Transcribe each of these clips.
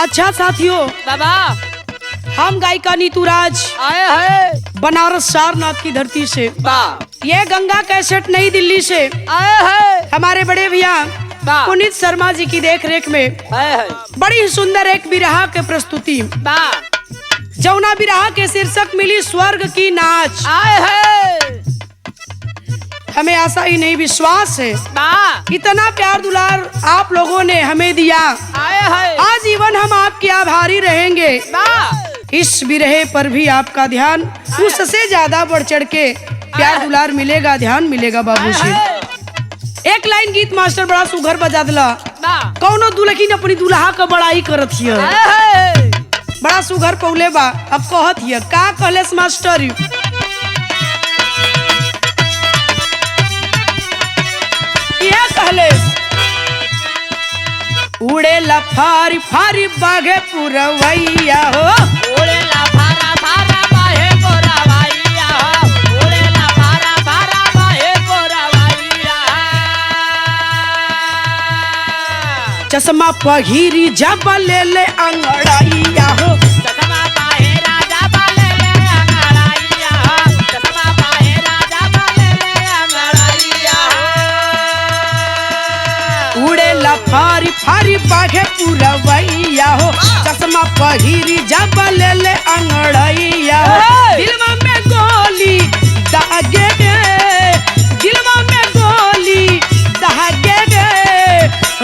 अच्छा साथियों, बाबा हम गायिका नीतू राज आए हैं बनारस सारनाथ की धरती से। बा ये गंगा कैसेट नई दिल्ली से आए हैं हमारे बड़े भैया बा पुनीत शर्मा जी की देख रेख में आए हैं बड़ी ही सुंदर एक बिरहा के प्रस्तुति, बा जौना बिरहा के शीर्षक मिली स्वर्ग की नाच। आए हैं हमें आशा ही नहीं विश्वास है, बा इतना प्यार दुलार आप लोगों ने हमें दिया, आए हैं आजीवन हम आपके आभारी रहेंगे। बा इस बिरहे पर भी आपका ध्यान उससे ज्यादा बढ़ चढ़ के प्यार दुलार मिलेगा, ध्यान मिलेगा बाबूजी। एक लाइन गीत मास्टर बड़ा सुघर बजा दिला, बा कौनो दुल्हन अपनी दुल्हा का बड़ाई करत हिय, आए हैं बड़ा सुघर पौले बा। अब कहत हिय का कहलेस मास्टर, ये कहलेस उड़े ला फारी फारी बाघे पुरवैया हो, उड़ेला भारा भारा बाहे गोरावाइया उड़ेला भारा भारा बाहे गोरावाइया चश्मा पहिरी जब ले ले अंगड़ैया हो, चश्मा पाहे राजा बाले ले अंगड़ाइया चश्मा पाहे राजा बाले ले अंगड़ाइया उड़े ला फारी फारी बाघे पुरवैया हो, चश्मा पहिरी जब ले ले अंगड़ैया हो। दिलवा में गोली दागे गे, दिलवा में गोली दागे गे,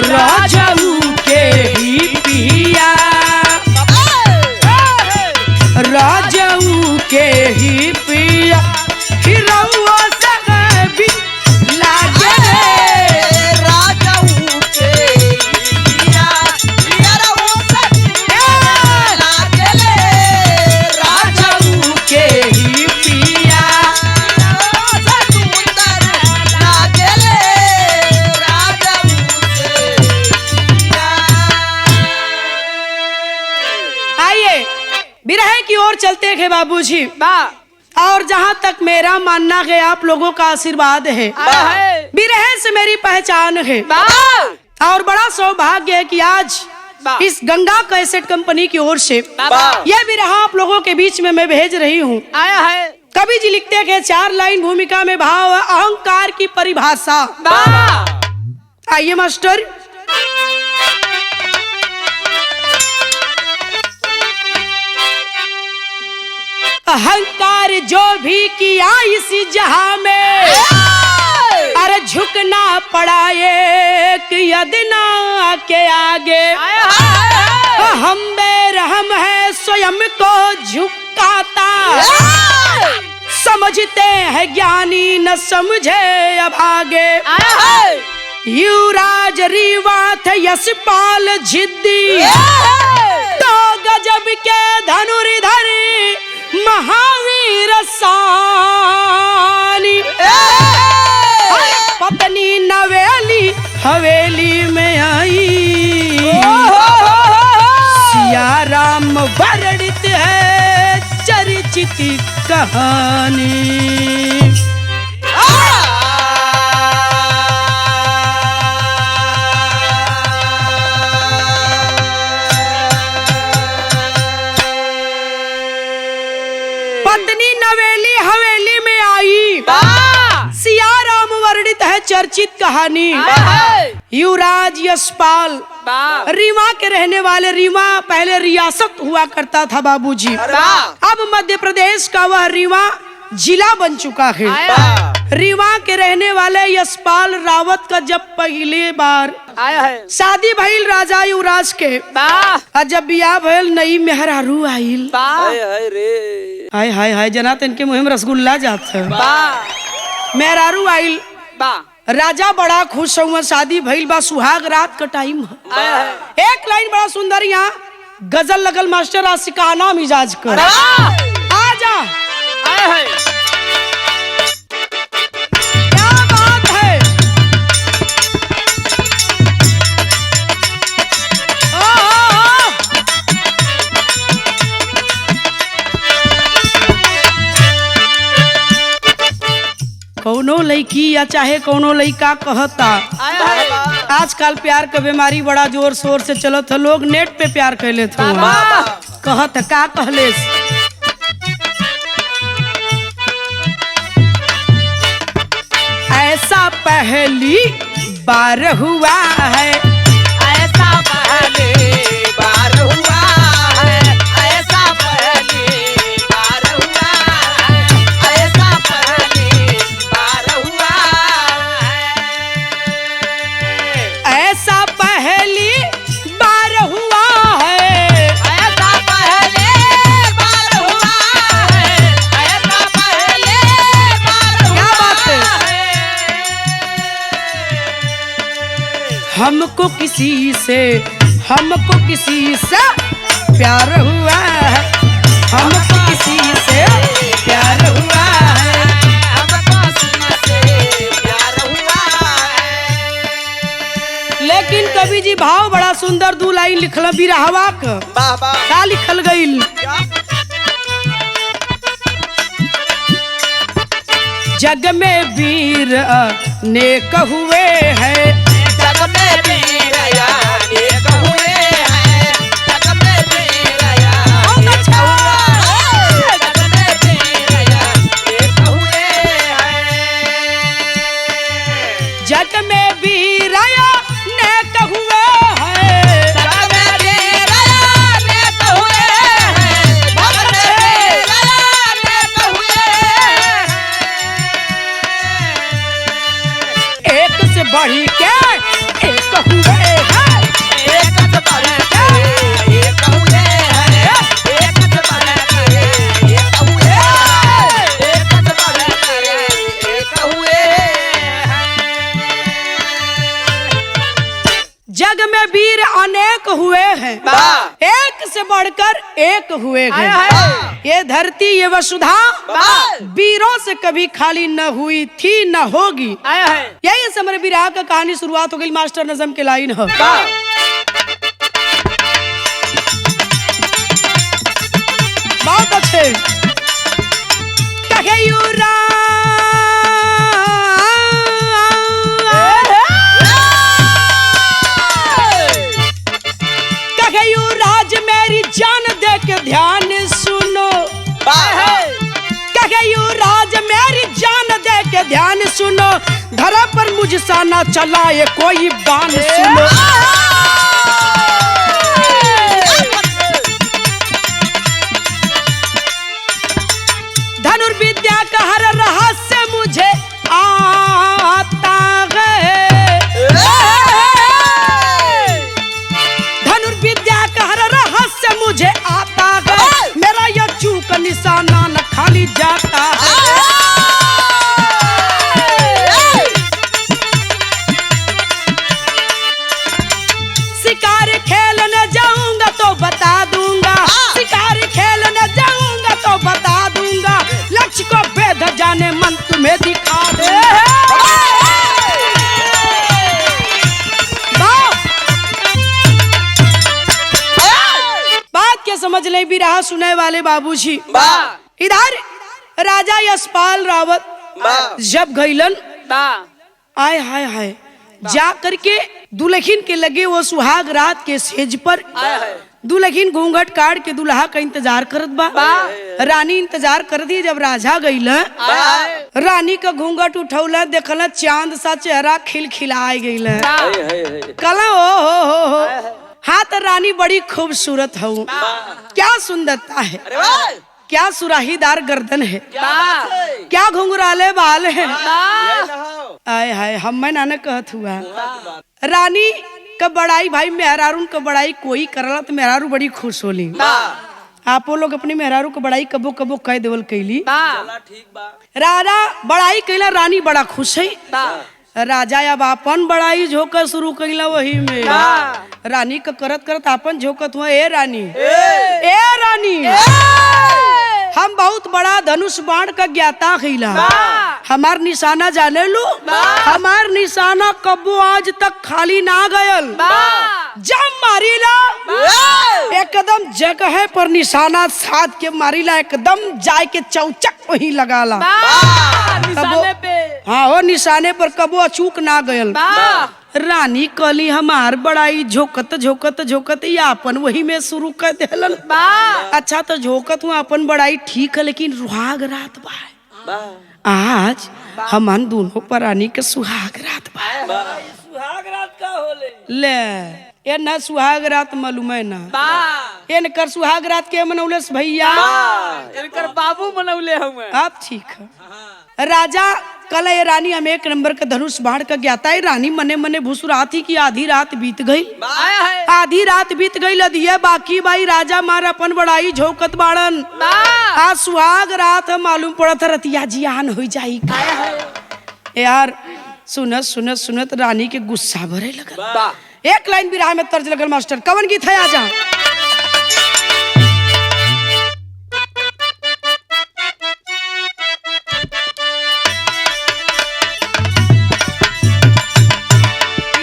राजाऊ के ही पिया, राजाऊ के ही पिया, हिरौआ से भी लागे रे। राजाऊ के पिया पियरऊ सखिया लागले राजाऊ के ही पिया, सुंदर लागले राजाऊ के पिया आइए बिरहे की ओर चलते हैं बाबूजी। बा और जहाँ तक मेरा मानना है आप लोगों का आशीर्वाद है, आए बिरहे से मेरी पहचान है। बा और बड़ा सौभाग्य है कि आज वाह। इस गंगा कैसेट कंपनी की ओर से वाह। यह बिरहा आप लोगों के बीच में मैं भेज रही हूँ। आया है कवि जी लिखते हैं 4 लाइन भूमिका में भाव अहंकार की परिभाषा। बा आइए मास्टर, अहंकार जो भी किया इस जहां में, अरे झुकना पड़ा एक यदना के आगे। हम बेरहम है स्वयं को झुकाता, समझते हैं ज्ञानी न समझे अभागे। युवराज रीवा थे यशपाल जिद्दी, तो गजब के धनुर्धर महावीर सानी। पत्नी नवेली हवेली में आई, सिया राम वर्णित है चर्चित कहानी। पत्नी नवेली हवेली में आई, सिया राम वर्णित है चर्चित कहानी। युवराज यशपाल रीवा के रहने वाले, रीवा पहले रियासत हुआ करता था बाबूजी, अब मध्य प्रदेश का वह रीवा जिला बन चुका है। रीवा के रहने वाले यशपाल रावत का जब पहली बार आया है शादी भइल राजा युवराज के, और जब बियाह भइल नई मेहरारू आइल, रे हाय हाय हाय जना इनके मुहिम रसगुल्ला जात है। मेहरारू आइल, राजा बड़ा खुश हुआ, शादी भइल बा, सुहाग रात का टाइम है। एक लाइन बड़ा सुंदर यहाँ गजल लगल मास्टर आशिकाना मिजाज कर आजा। क्या बात है, कौनो लड़की या चाहे कोनो लइका कहता। आजकल प्यार का बीमारी बड़ा जोर शोर से चलत है, लोग नेट पे प्यार कैले थे। कहत का कहले ऐसा पहली बार हुआ है, ऐसा पहली बार हुआ है, ऐसा पहली बार हुआ है, ऐसा पहली बार हुआ है, ऐसा पहली बार हुआ है, ऐसा पहली बार हुआ है, ऐसा पहली बार क्या हुआ बात है? है। हमको किसी से प्यार हुआ है, हमको किसी से प्यार हुआ है। हमको तुमसे प्यार हुआ है। लेकिन कवि जी भाव बड़ा सुंदर दू लाइन लिखल बिरहवा क वाह वाह का लिखल गईल। जग में वीर अनेक हुए हैं, जग में वीर अनेक हुए हैं, जग में वीर अनेक हुए हैं, जग में वीर अनेक हुए हैं, जग में वीर अनेक हुए हैं। जग में वीर अनेक हुए हैं, जग में वीर अनेक हुए हैं। एक से बढ़ के एक हुए हैं, एक से बढ़ के एक हुए हैं, एक से बढ़ के एक हुए हैं, एक से बढ़ के एक हुए हैं। जग में वीर अनेक हुए हैं, वाह। एक से बढ़कर एक हुए हैं। हाय। ये धरती ये वसुधा वाह। वीरों से कभी खाली न हुई थी न होगी। आया है यही से हमारे विराह का कहानी शुरुआत हो गई। मास्टर नजम के लाइन है, वाह। बहुत अच्छे। कहे युवराज मेरी जान दे के ध्यान सुनो, कहे युवराज मेरी जान दे के ध्यान सुनो, धरा पर मुझसा ना चलाए कोई बाण सुनो। धनुर्विद्या का हर रहस्य मुझे आता है, धनुर्विद्या का हर रहस्य मुझे आता है, मेरा यह चूक निशाना न खाली जाता है। शिकार खेलने जाऊंगा तो बता दूंगा, शिकार खेलने जाऊंगा तो बता दूंगा, लक्ष्य को भेद जाने मन तुम्हें दिखा दे। बात क्या समझ ले बिरहा सुने वाले बाबूजी। इधर राजा यशपाल रावत जब गईलन, आय हाय हाय, जा करके दुल्हन के लगे वो सुहाग रात के सेज पर दुल्हन घूंघट काट के दुल्हा का इंतजार करत बा। रानी इंतजार कर दी। जब राजा गईल रानी का घूंघट उठौला, देखला चांद सा चेहरा खिलखिलाए गईल। कला हो हाँ तो रानी बड़ी खूबसूरत हो, क्या सुंदरता है, क्या सुराहीदार गर्दन है, क्या घुंघराले बाल है। आय हाय हम मैं नाना कहत हुआ। रानी का बड़ाई भाई मेहरारू का बड़ाई कोई करला तो मेहरारू बड़ी खुश होली। आपो लोग अपनी मेहरारू का बड़ाई कबो कबो कह देवल कैली। राजा बड़ाई कैला, रानी बड़ा खुश है। राजा अब अपन बड़ाई झोंका शुरू कैला वही में। रानी का करत करत अपन झोंकत हुआ, ए रानी ए रानी हम बहुत बड़ा धनुष बाण का ज्ञाता खिला, हमार निशाना जाने लो, हमार निशाना कबो आज तक खाली ना गयल। जब मारीला एकदम जगह पर निशाना साध के मारीला, एकदम जाए के चौचक वही लगाला। निशाने पे हाँ हो निशाने पर कबो अचूक ना गयल। रानी कली हमार बड़ाई झोकत झोकत झोकत या अपन वही में शुरू कर देलन। अच्छा तो झोकत हूँ अपन बड़ाई ठीक है, लेकिन सुहाग रात बा आज हमन दोनों प्राणी के सुहाग रात बा। सुहाग रात का होले ले ये न सुहाग रात मालूम है ना, ये न कर सुहाग रात के मनौले भैया इनकर बाबू मनौले हुए। आप ठीक है। राजा कल ये रानी हम एक नंबर का धनुष बाढ़ का ज्ञाता है। रानी मने मने भूसुराती की आधी रात बीत गई। आधी रात बीत गई लदिया बाकी भाई राजा मार अपन बड़ाई झोकत बाड़न। आज सुहाग रात है मालूम पड़ा था रतिया जियान हो जाई यार। सुनत सुनत सुनत रानी के गुस्सा भरे लगा। एक लाइन भी राह में तर्ज लगल मास्टर कवन गीत है आजा।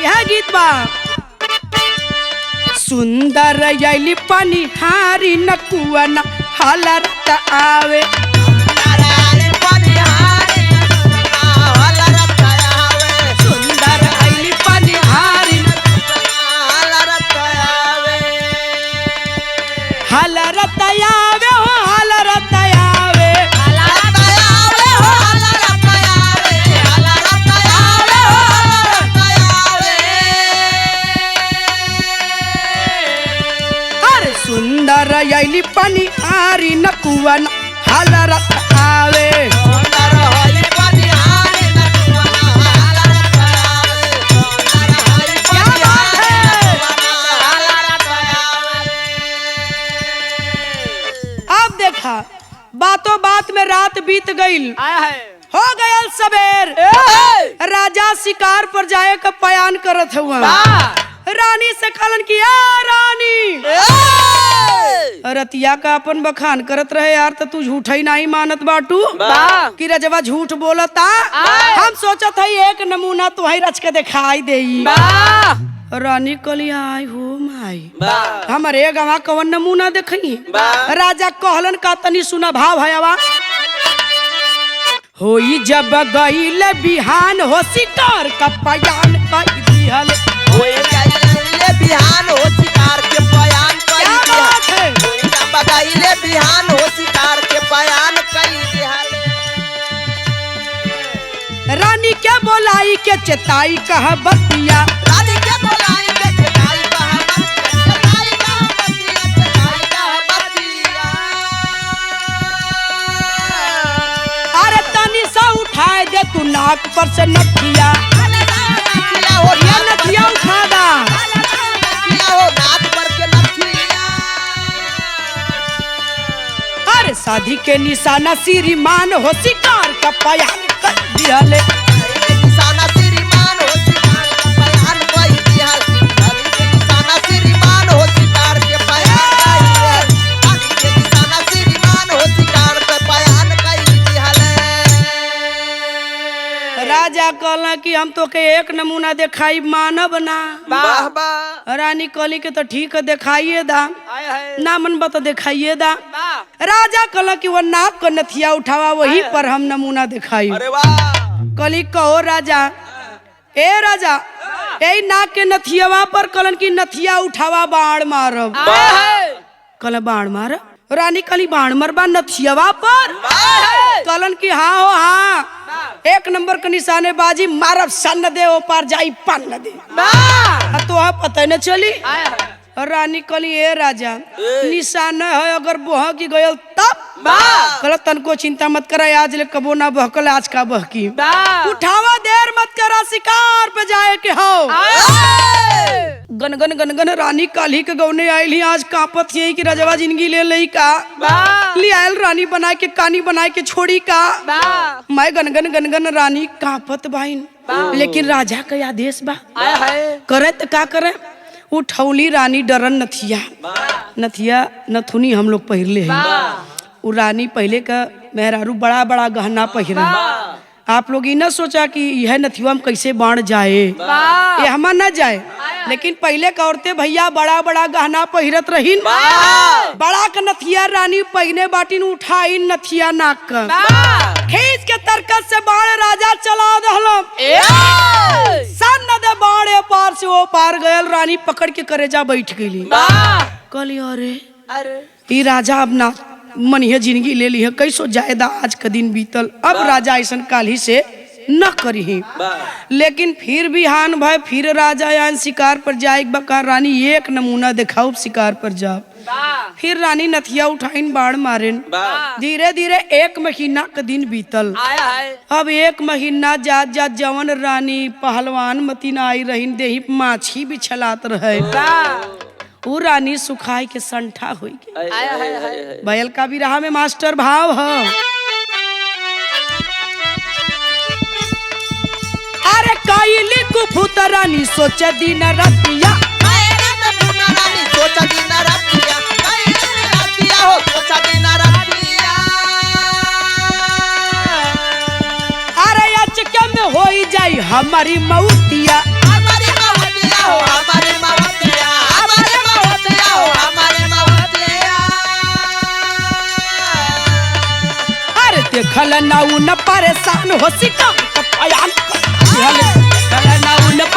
यह गीत बा सुंदर यली पनिहारी नकुआ न हलरत आवे। सुंदर यली पनिहारी नकुआ न हलरत आवे। अब देखा बातों बात में रात बीत गई, हो गया सवेर। राजा शिकार पर जाए का बयान करत हुआ। रानी से कहलन की रानी रतिया का अपन बखान करत रहे यार, तो तू झूठा ही नहीं मानत बाटू कि रजवा झूठ बोलता। हम सोचत है एक नमूना तुम्हारी रच के दिखाई दे। रानी कली आई हो माई हमारे गवा कवन नमूना देखी। राजा कहलन का तनी सुना भाव है आवा। होई जब गईल बिहान हो शिकार का बयान कर दिहल। बिहान हो शिकार के बयान क्या बात है। बगाइले बिहान हो शिकार के बयान कई दिहाल। रानी क्या बोलाई के चेताई कह बतिया। रानी के बोलाई के चेताई कह बतिया। अरे तनी सा उठाए दे तू नाक पर से नथिया। ये नथिया उठा दा। अरे शादी के निशाना श्रीमान हो शिकार का बयान कर दिहले। निशाना श्रीमान हो शिकार का बयान कई दिहल। निशाना श्रीमान हो शिकार के बयान निशाना श्रीमान हो शिकार के बयान कई दिहल। राजा कहला कि हम तो के एक नमूना दिखाई मानब ना। वाह वाह। रानी कहली के तो ठीक है दिखाइए दा। ना मन बता तो दिखाइए दा। राजा कहला कि वो नाक का नथिया उठावा वही पर हम नमूना दिखाई। अरे वाह। कहली कहो राजा ए राजा ए नाक के नथियावा पर कहलन की नथिया उठावा बाण मारब। कहला बाण मार। रानी कहली बाण मरबा नथियावा पर। कहलन की हाँ हो हाँ एक नंबर के निशाने बाजी मारब सन दे ओ पार जाई पान न दे। तो पता न चली। रानी कहली ए राजा निशान है अगर बह की गयल तब कहला तनको चिंता मत करा आज ले कबो ना बहकल आज का बहकी। उठावा देर मत करा शिकार पे जाए के हो। गनगन गनगन रानी काली के गौने आयल आज कांपत यही कि रजवा जिंदगी ले लई का ले आयल रानी बनाए के कानी बनाए के छोड़ी का। मैं गनगन गनगन रानी कांपत बाइन लेकिन राजा का आदेश बा करे तो का करे। उठौली रानी डरन नथिया नथिया नथुनी हम लोग पहले है। वो रानी पहले का मेहरारू बड़ा बड़ा गहना पहिरे। आप लोग ये न सोचा कि यह नथिया में कैसे बाढ़ जाए ये हमार न जाए। लेकिन पहले का औरतें भैया बड़ा बड़ा गहना पहिरत रहीन। बड़ा का नथिया रानी पहने बाटिन उठाई नथिया नाक का खींच के तरकस से बाण राजा चला दहलम सन नदे बाणे पार से वो पार गयल। रानी पकड़ के करेजा बैठ गई। कहली अरे ई राजा अब ना मनिहे जिंदगी ले ली है, कैसो जायदा आज का दिन बीतल, अब राजा ऐसा काली से न करी। लेकिन फिर भी हान भाई फिर राजा यहाँ शिकार पर जाए बका। रानी एक नमूना दिखाओ शिकार पर जाओ। फिर रानी नथिया उठाइन बाण मारेन। धीरे धीरे 1 महीना का दिन बीतल। अब 1 महीना जात जात जवन रानी पहलवान मती न आई रही, देही माछी भी छलात रहे। वो रानी सुखाई के संठा हुई। बैल का भी रहा में मास्टर भाव है। अरे काइली कुफुत रानी सोचे दिन रतिया, अरे अचके में हो जाई हमारी मौतिया, अरे देखल नाउ न परेशान हो सिका पयान नाउ न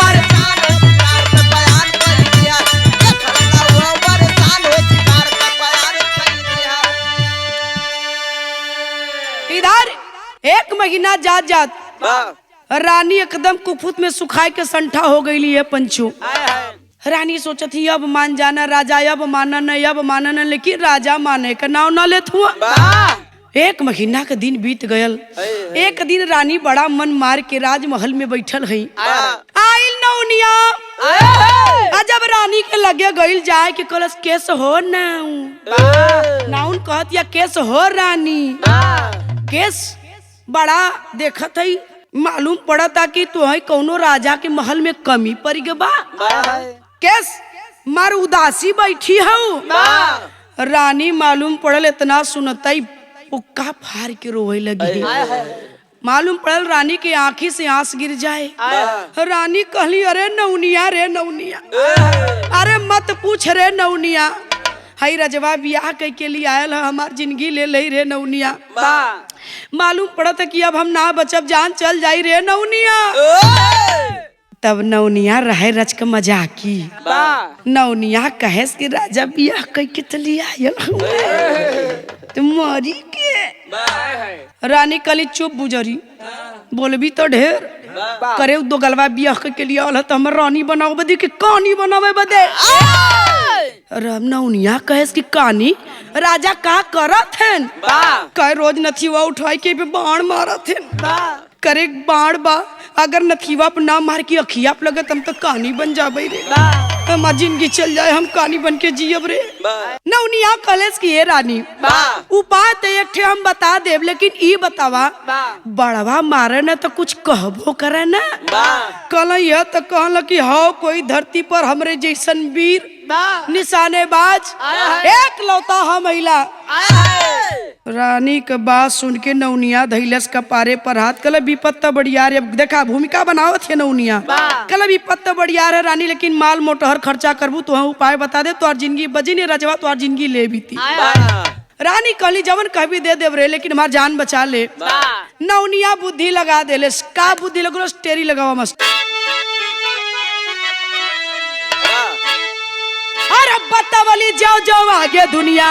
इधर 1 महीना जात जात रानी एकदम कुफुत में सुखाए के संठा हो गई है। पंचू रानी सोचत ही अब मान जाना राजा, अब माना न, अब माना न, लेकिन राजा माने का नाव न लेत हुआ। 1 महीना का दिन बीत गयल। एक दिन रानी बड़ा मन मार के राजमहल में बैठल है। आइल नौनिया जब रानी के लगे गईल जाए कि कलस केस हो नाउन कहत या केस हो रानी। केस बड़ा देखत है, मालूम पड़ता कि तू है कौनो राजा के महल में कमी पड़ गए बा। केस मार उदासी बैठी हूँ। रानी मालूम पड़ल इतना सुनता पुक्का फार के रोए लगी। मालूम पड़ल रानी के आँखी से आंस गिर जाए। रानी कहली अरे नौनिया रे नौनिया, अरे मत पूछ रे नौनिया, हई रजवा बियाह कह के लिए आयल है, हमार जिंदगी ले ले रे नौनिया। मालूम पड़ा था कि अब हम ना बचब, जान चल जाई रे नौनिया। तब नौनिया रहे रच के मजाकी। नौनिया कहे कि राजा बियाह कह के चली आयल तो मारी के। रानी कली चुप बुजरी, बोलबी तो ढेर करे। 2 गलवा बियाह के लिए आल तो हम रानी बनाओ बदी के कहानी बनावे बदे। नौनिया कहे कि कहानी राजा का करत हैं? कहे रोज नथीवा उठाई के पे बाण मारत हैं। करे बाण बा अगर नथीवा पे ना मार के अखिया पे लगे तम तो कहानी बन जाबे रे। हमार जिंदगी चल जाए, हम कहानी बन के जियब रे। नौनिया कलेस की ये रानी उपाय तो एक ठे हम बता देव, लेकिन ई बतावा बड़वा मारे न तो कुछ कहबो करे न। कल यह तो कहल कि हो कोई धरती पर हमरे जैसन वीर निशानेबाज एक लौता हम महिला। रानी के बात सुन के नौनिया धैलस कपारे पर हाथ। कल विपत्त बड़ियार, देखा भूमिका बनावत है नौनिया। कल विपत्त बड़ियार है रानी, लेकिन माल मोटहर खर्चा करबू तो उपाय बता दे, तो जिंदगी बजी नहीं रजवा, तो जिंदगी ले बीती। रानी कहली जवन कहबी दे देव रे, लेकिन हमार जान बचा ले। नौनिया बुद्धि लगा देले। का बुद्धि लगलो? टेरी लगावा मस्त। अरे बतावली जाओ जाओ आगे दुनिया,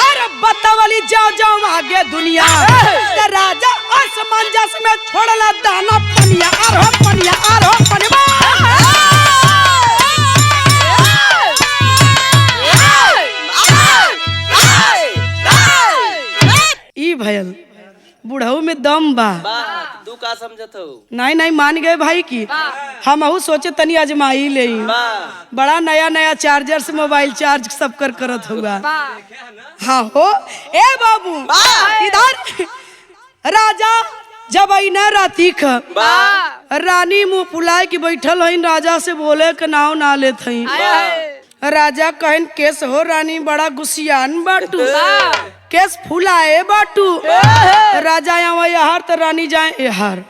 अरे बतावली जाओ जाओ आगे दुनिया। राजा असमंजस में छोड़ला दाना पनिया, आरो पनिया, आरो पनिया। ई भयल बुढ़ऊ में दम बा। तू का समझत हो? नहीं नहीं मान गए भाई की। हम सोचे तनी आजमाई ले। बड़ा नया नया चार्जर से मोबाइल चार्ज सब कर करत हुआ। हाँ हो ए बाबू इधर राजा जब आई न राती ख रानी मुँह फुलाए की बैठल है। राजा से बोले के नाव ना लेत हई। राजा कहन केस हो रानी बड़ा गुस्सियान बाटू, केस फुलाए बाटू। राजा यहाँ यार तो रानी जाए यार,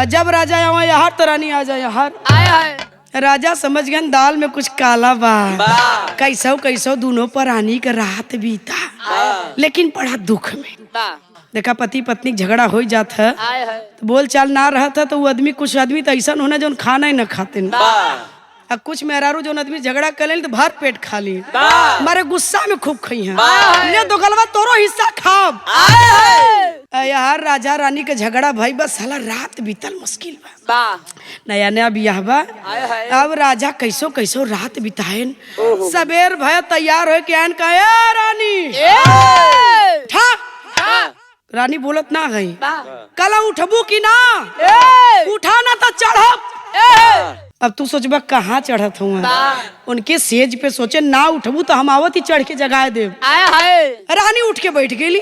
जब राजा यहाँ यार तो रानी आ जाए यार। राजा समझ गए दाल में कुछ काला बा। कैसो कैसो दोनों पर रानी का रात बीता, लेकिन बड़ा दुख में। देखा पति पत्नी झगड़ा हो जात है तो बोल चाल ना रहा था तो वो आदमी कुछ आदमी तो ऐसा होना जो खाना ही ना खाते अब कुछ मेहरारू जो आदमी झगड़ा कर ले तो भर पेट खा ली हमारे गुस्सा में खूब खाई है तो गलवा तोरो हिस्सा खाब यार राजा रानी के झगड़ा भाई बस साला रात बीतल मुश्किल बा नया नया बियाह बा अब राजा कैसो कैसो रात बिताएन सबेर भय तैयार हो के आन का रानी ठा रानी बोलत ना गई कल उठबू की ना उठा ना तो चढ़ब अब तू सोचबा कहाँ चढ़त हूँ उनके सेज पे सोचे ना उठबू तो हम आवत ही चढ़ के जगा दे रानी उठ के बैठ गेली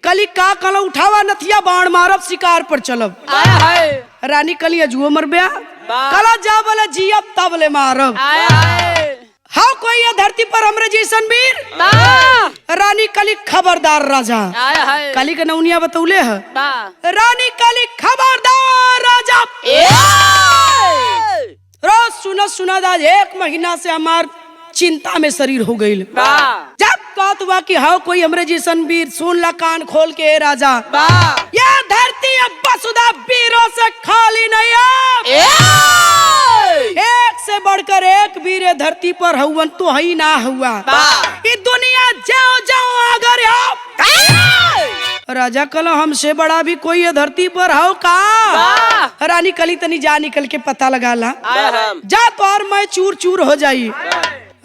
कली का कल उठावा नथिया बाण मारब शिकार पर चलब रानी कली अजुओ मरबे कला जा बोले जियब तब ले मारब हाँ कोई ये धरती पर हमरे जैसन वीर रानी कली खबरदार राजा कली के नौनिया बतौले है रानी कली खबरदार राजा रोज सुना सुना दाज 1 महीना से हमार चिंता में शरीर हो गई जब बात हुआ कि हाँ कोई हमरे जैसन वीर सुन ला कान खोल के राजा ये धरती अब बसुदा वीरों से खाली नहीं है एक से बढ़कर एक वीर ये धरती पर हुवन तो ही ना हुआ ये दुनिया जाओ जाओ अगर राजा कल हमसे बड़ा भी कोई ये धरती पर हो का रानी कली तनी जा निकल के पता लगा ला जा तो और मैं चूर चूर हो जाई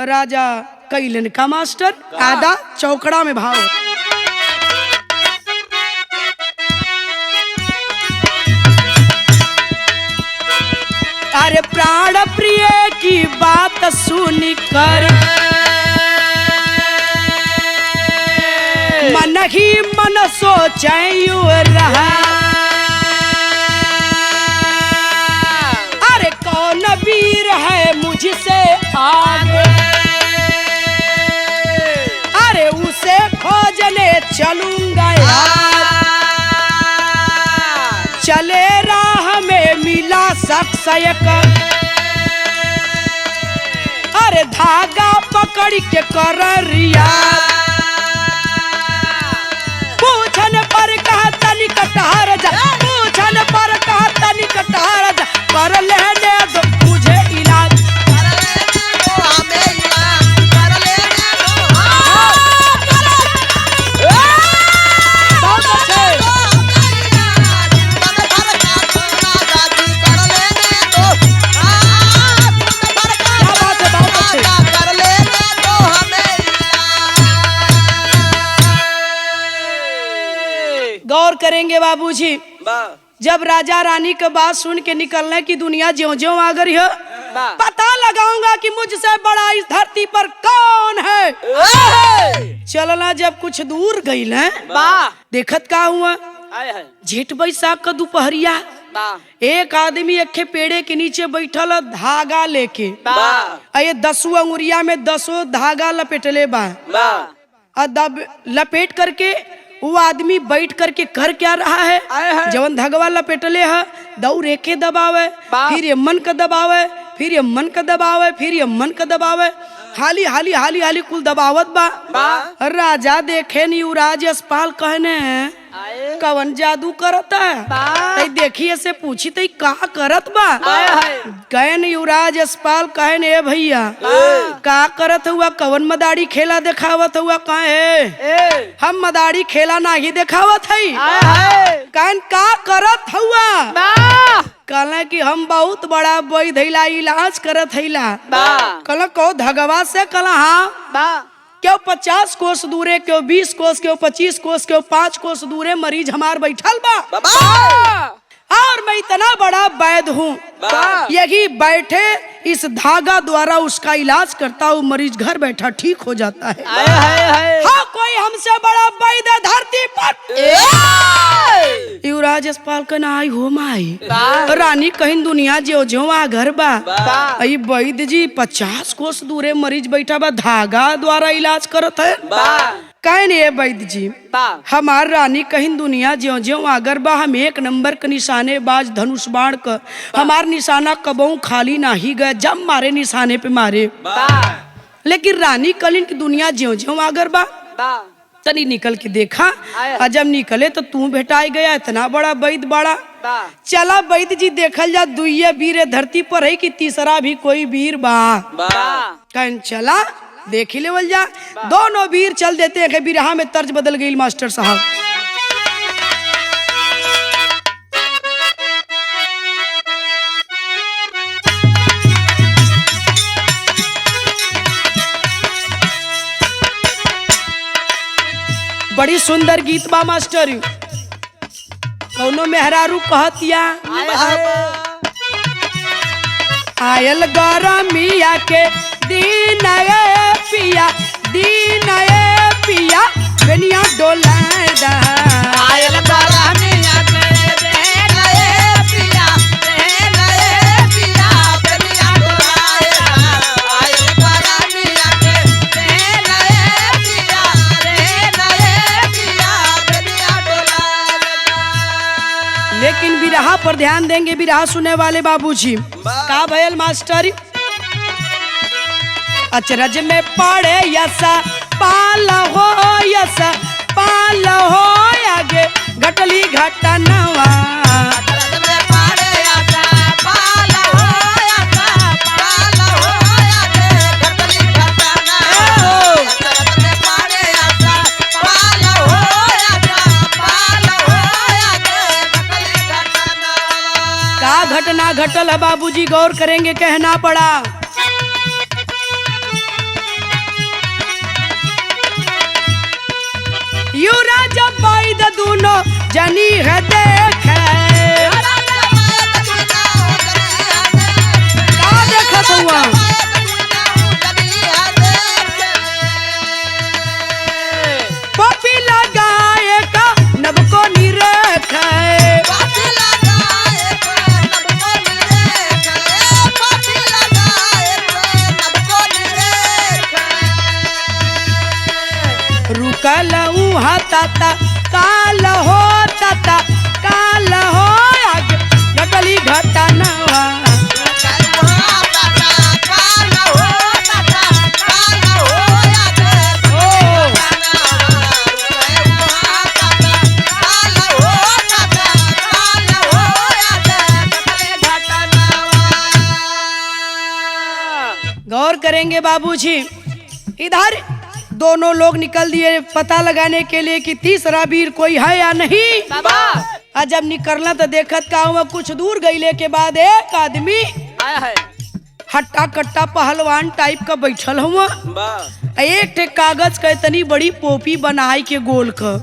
राजा कैलन का मास्टर आधा चौकड़ा में भाव अरे प्राण प्रिय की बात सुन कर मन ही मन सोचयू रहा अरे कौन वीर है मुझसे आगे अरे उसे खोजने चलूंगा चले राह में मिला शख्स एक अरे धागा पकड़ के कर रिया पूछन पर कहा तनी कटहर जा पूछन पर कहा तनी कटहर जा कर लेने दो तुझे इलाज गौर करेंगे बाबूजी जब राजा रानी के बात सुन के निकलने की दुनिया ज्यों ज्यों आ गई है पता लगाऊंगा कि मुझसे बड़ा इस धरती पर कौन है चलना जब कुछ दूर गई देखत का हुआ जेठ बैसाख का दोपहरिया एक आदमी एक पेड़े के नीचे बैठल धागा लेके ये 10 अंगुरिया में 10 धागा लपेटले बा लपेट करके वो आदमी बैठ करके कर क्या रहा है जवन धगवा लपेटले है दौड़ एके दबावे फिर ये मन का दबावे फिर ये मन का दबावे फिर ये मन का दबावे हाली हाली हाली हाली कुल दबावत बा राजा देखे नी युवराज यशपाल कहने कवन जादू करत है देखिए से पूछी तई का करत बा कहन युवराज यशपाल कहन ए भैया का करत हुआ कवन मदारी खेला दिखावत हुआ कहे हम मदारी खेला नहीं दिखावत है कहन का करत हुआ कहला कि हम बहुत बड़ा वैध इलाज करत हैला कहला को धगवा से कहला हाँ क्यों 50 कोस दूरे क्यों 20 कोस क्यों 25 कोस क्यों 5 कोस दूरे मरीज हमार बैठल बा और मैं इतना बड़ा वैद हूँ यही बैठे इस धागा द्वारा उसका इलाज करता हूँ मरीज घर बैठा ठीक हो जाता है हाँ कोई हमसे बड़ा वैद धरती पर युवराज यशपाल का ना आई हो माई रानी कहीं दुनिया जो जो आ घर बा वैद जी 50 कोस दूरे मरीज बैठा बा धागा द्वारा इलाज करत है कहने ये वैद्य जी हमार रानी कहीं दुनिया ज्यो ज्यो आगर बा हम 1 नंबर के निशाने बाज धनुष बाण का हमार निशाना कबों खाली ना ही गए जब मारे निशाने पे मारे लेकिन रानी कलिन की दुनिया ज्यो ज्यो आगर बा तनी निकल के देखा। और जब निकले तो तू भेटाई गया, इतना बड़ा वैद बड़ा। चला वैद जी देखल जा, दुइये वीर धरती पर है कि तीसरा भी कोई वीर बा। कहन चला देख ही लेवल जा। दोनों वीर चल देते हैं। बिरहा में तर्ज बदल गई मास्टर साहब। बड़ी सुंदर गीत बा मास्टर। कौनो मेहरारू कहतिया, आयल गरमिया के दिन ए पिया, दिन ए पिया बेनिया डोलाए दा। आयल गरमिया के दिन ए पिया, दिन ए पिया बेनिया डोलाए दा। आयल गरमिया के दिन ए पिया, दिन ए पिया बेनिया डोलाए दा। लेकिन बिरहा पर ध्यान देंगे, बिरहा सुने वाले बाबूजी। का भयल मास्टर? अचरज में पड़े यसा पाल हो, यसा पाल हो, आगे घटली घटनवा। अचरज में पड़े यसा पाल हो, यसा पाल हो, आगे घटली घटनवा। अचरज में पड़े यसा पाल हो, यसा पाल हो, आगे घटली घटनवा। का घटना घटल है बाबूजी? गौर करेंगे, कहना पड़ा। युवराज वैद दोनों जनी है देखे। का देखत हुआ? पपी लगाए का नब को निरेखे। रुकल उहा ताता काल हो, ताता काल हो, आगे घटली घटनवा। गौर करेंगे बाबूजी। इधर दोनों लोग निकल दिए पता लगाने के लिए कि तीसरा वीर कोई है या नहीं। और जब निकलना तो देखत का हुआ, कुछ दूर गईले के बाद एक आदमी हट्टा कट्टा पहलवान टाइप का बैठल हुआ। एक ठे कागज का इतनी बड़ी पोपी बनाई के गोल का,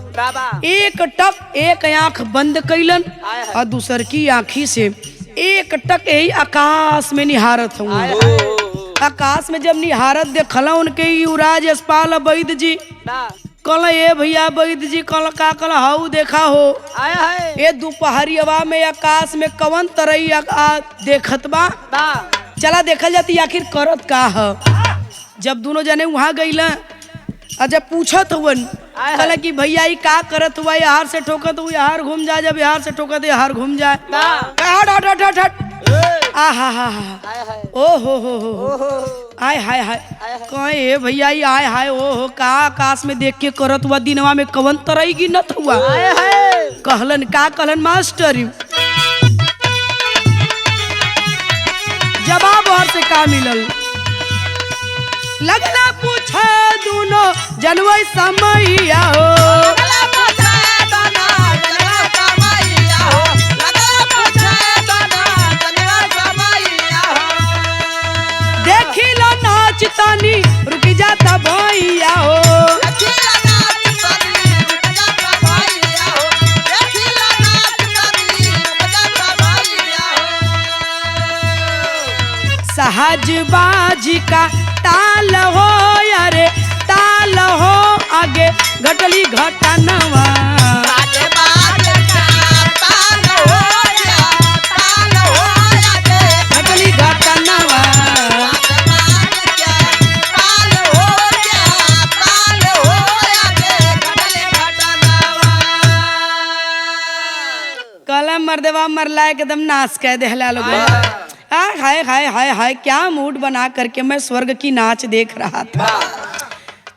एक टक एक आंख बंद कैलन और दूसर की आंखी से एक टक यही आकाश में निहारत हुआ। आकाश में जब निहारत देखला उनके युवराज यशपाल वैद जी, कल ये भैया वैद जी कल का कल हाउ देखा हो ये दोपहरिया में आकाश में कवन तरई देखत बा। चला देखल जाती आखिर करत का है। जब दोनों जने वहां गईला और जब पूछत हुवन कल कि भैया ये का करत हुआ, यार से ठोकत हुआ यार घूम जा, जब यार से ठोकत यार घूम जाए। हट हट हट हट हट। आ हा हा हा, ओ हो आय हाय हाय, कहे भैया ये आय हाय ओ हो का आकाश में देख के करत हुआ, दिनवा में कवन तरई गिनत हुआ। कहलन का कहलन मास्टर? जवाब और से का मिलल? लगना पूछे दोनों जनवई समैया हो। देखिला नाच तानी रुकी जाता भैया हो। सहज बाजी का ताल हो यारे ताल हो, आगे घटली घटनवा। घटली घटनवा। कलम मर्दवा मरला एकदम नाच कह देहला लोग। हाय हाय हाय हाय, क्या मूड बना करके मैं स्वर्ग की नाच देख रहा था।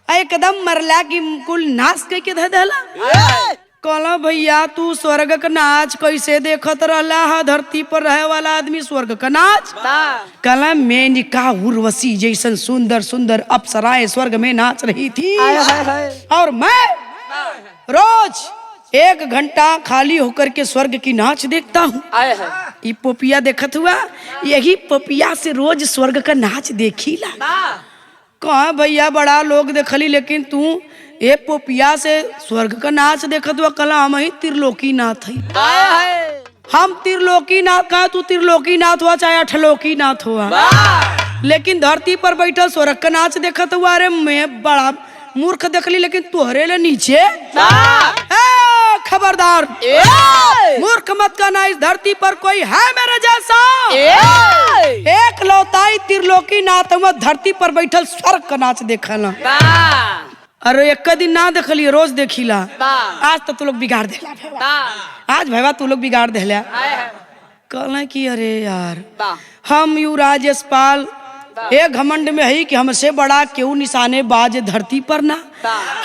एकदम मरला की कुल नाच के धे देला। कहला भैया तू स्वर्ग का नाच कैसे देखत रहला है, धरती पर रहे वाला आदमी स्वर्ग का नाच। कहला मेनका उर्वशी जैसन सुंदर सुंदर अप्सराएं स्वर्ग में नाच रही थी और मैं रोज 1 घंटा खाली होकर के स्वर्ग की नाच देखता हूँ। ये पोपिया देखत हुआ, यही पोपिया से रोज स्वर्ग का नाच देखीला। कहा भैया बड़ा लोग देखली लेकिन तू ये पोपिया से स्वर्ग का नाच देखत हुआ। कला हम ही त्रिलोकी नाथ है। हम त्रिलोकी नाथ कहा, तू त्रिलोकी नाथ हुआ चाहे 8 लोकी नाथ हुआ, लेकिन धरती पर बैठा स्वर्ग का नाच देखत हुआ। अरे मैं बड़ा मूर्ख देखली लेकिन तुहरे ले नीचे। खबरदार मूर्ख मत कहना, इस धरती पर कोई है मेरे जैसा। एक लौताई त्रिलोकी नाथ हुआ, धरती पर बैठल स्वर्ग का नाच देखला। अरे एक दिन ना देखली, रोज देखीला। आज तो तू लोग बिगाड़ देला, आज भैया तू लोग बिगाड़ देला। कहला कि अरे यार हम युवराज यशपाल एक घमंड में है कि हमसे बड़ा क्यों निशाने बाज धरती पर ना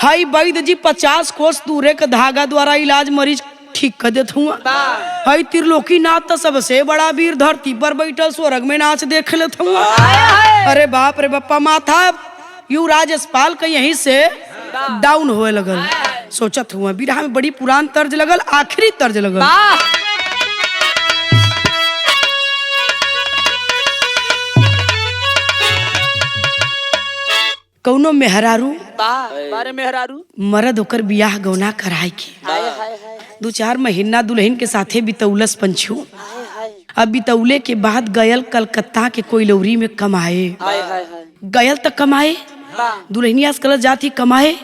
हाई। वैद्य जी 50 कोस दूरे का धागा द्वारा इलाज मरीज ठीक कर देत हुआ। हाई त्रिलोकी नाथ तो सबसे बड़ा वीर धरती पर बैठल स्वर्ग में नाच देख लेत हुआ। अरे बाप रे बप्पा, माथा युवराज यशपाल का यहीं से डाउन होए लगल। सोचत हुआ बिरहा में बड़ी पुरान तर्ज लगल, आखिरी तर्ज लगल। कौनो मेहरारू मरद होकर बियाह गौना कराए की 2-4 महीना दुल्हन के साथे बितौलस पंछू। अब बितौले के बाद गयल कलकत्ता के कोयलौरी में कमाए। गयल तक कमाए, दुल्हनिया कल जाती कमाए,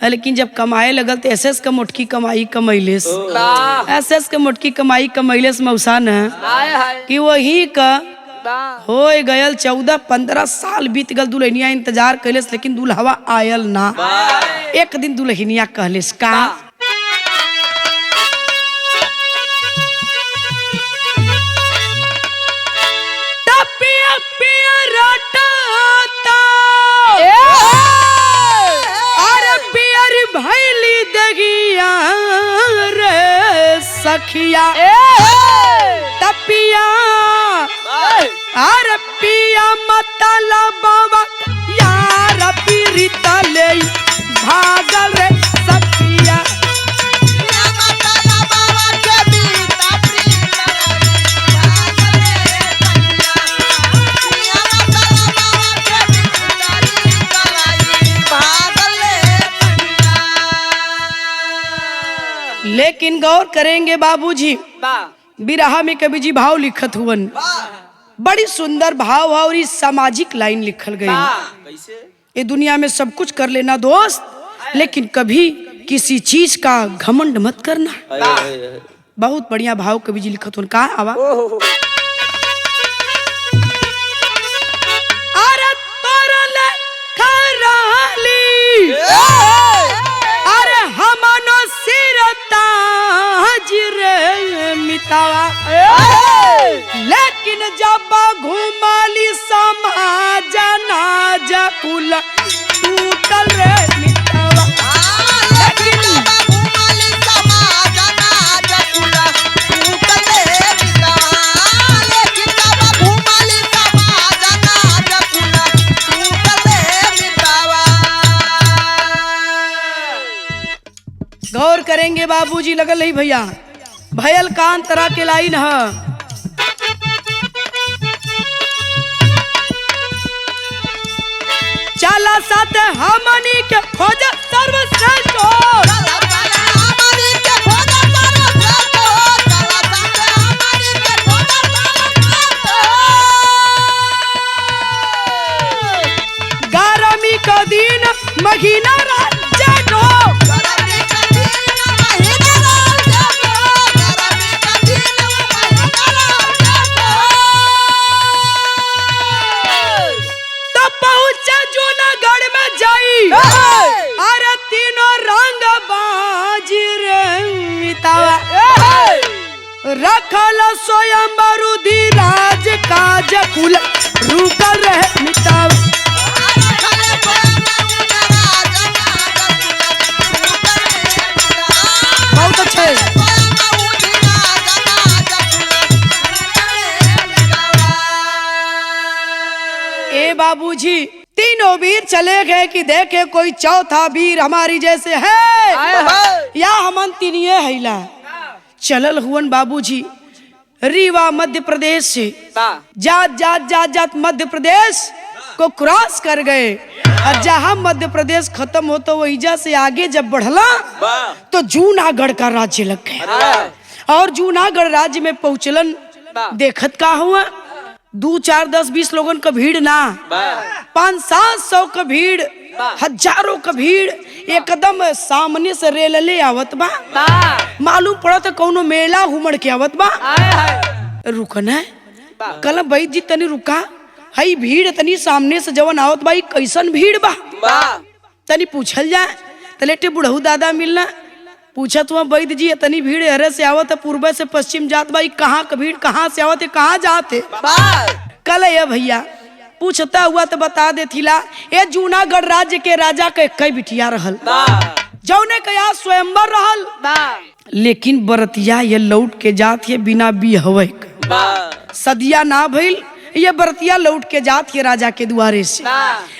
लेकिन जब कमाए लगल तो एसएस का मोटकी कमाई कमैलेस। एसएस का मोटकी कमाई कमैलेस मौसा न कि वही का हो गयल 14-15 साल बीत गल। दुल्हनिया इंतजार कैलेस लेकिन दुल्हवा आयल ना। एक दिन दुल्हनिया कहलेस का भैली दगिया रे सखिया तपिया अरे पिया मतला बाबा यार पीरित ले भागल रे सखिया। लेकिन गौर करेंगे बाबूजी, बिरहा में कवि जी भाव लिखत हुवन, बड़ी सुंदर भाव और इस सामाजिक लाइन लिखल गई। ये दुनिया में सब कुछ कर लेना दोस्त, लेकिन कभी किसी चीज का घमंड मत करना। बहुत बढ़िया भाव कवि जी लिखत हुवन। का आवा अरे तोरले खराली अरे हमनो सिरता रे मितावा, लेकिन जब घुमाली समाज ना जकुल टूटल रे मितावा। लेकिन जब घुमाली समाज ना जकुल टूटल रे मितावा, लेकिन जब घुमाली समाज ना जकुल टूटल रे मितावा। गौर करेंगे बाबूजी, लगल नहीं भैया भयल कान तरह के लाइन है। चला साथ हमनी के खोज सर्वश्रेष्ठ हो, गर्मी का दिन महीना रात हो, अरे तीनों रंग बाजी रे मितावा, रखल स्वयं रुधिराज काज कुल रुकल रहे मितावा। ए बाबूजी, तीनों वीर चले गए कि देखे कोई चौथा वीर हमारी जैसे है या हमन तीनिये हैला। चलल हुवन बाबूजी रीवा मध्य प्रदेश से जात मध्य प्रदेश को क्रॉस कर गए। और जहाँ मध्य प्रदेश खत्म होता वहीजा से आगे जब बढ़ला तो जूनागढ़ का राज्य लग गया। और जूनागढ़ राज्य में पहुंचलन, देखत का हुआ 2, 4, 10, 20 लोगन का भीड़ ना, 500-700 का भीड़, हजारों का भीड़ एकदम सामने से रेलले आवत बा। मालूम पड़ा तो कौनो मेला घूमड़ के आवत बा। रुकना है, कल बैठ जी तनी रुका, हई भीड़ तनी सामने से जवन आवत बा, कैसन भीड़ बा तनी पूछल जाए। तलेटे बुढ़ऊ दादा मिलना पूछत हुआ बैद जी तनी भीड़ हरे से आवत है, पूर्व से पश्चिम जात बा, कहाँ का भीड़ कहाँ से आवत है, कहाँ जाते। कल ये भैया पूछता हुआ तो बता देथिला, ये जूनागढ़ राज्य के राजा के कई बिटिया रहल, जौने कया स्वयंवर रहल, लेकिन बरतिया ये लौट के जात है बिना बिहवे सदिया ना भइल, ये बरतिया लौट के जात है राजा के द्वारे से।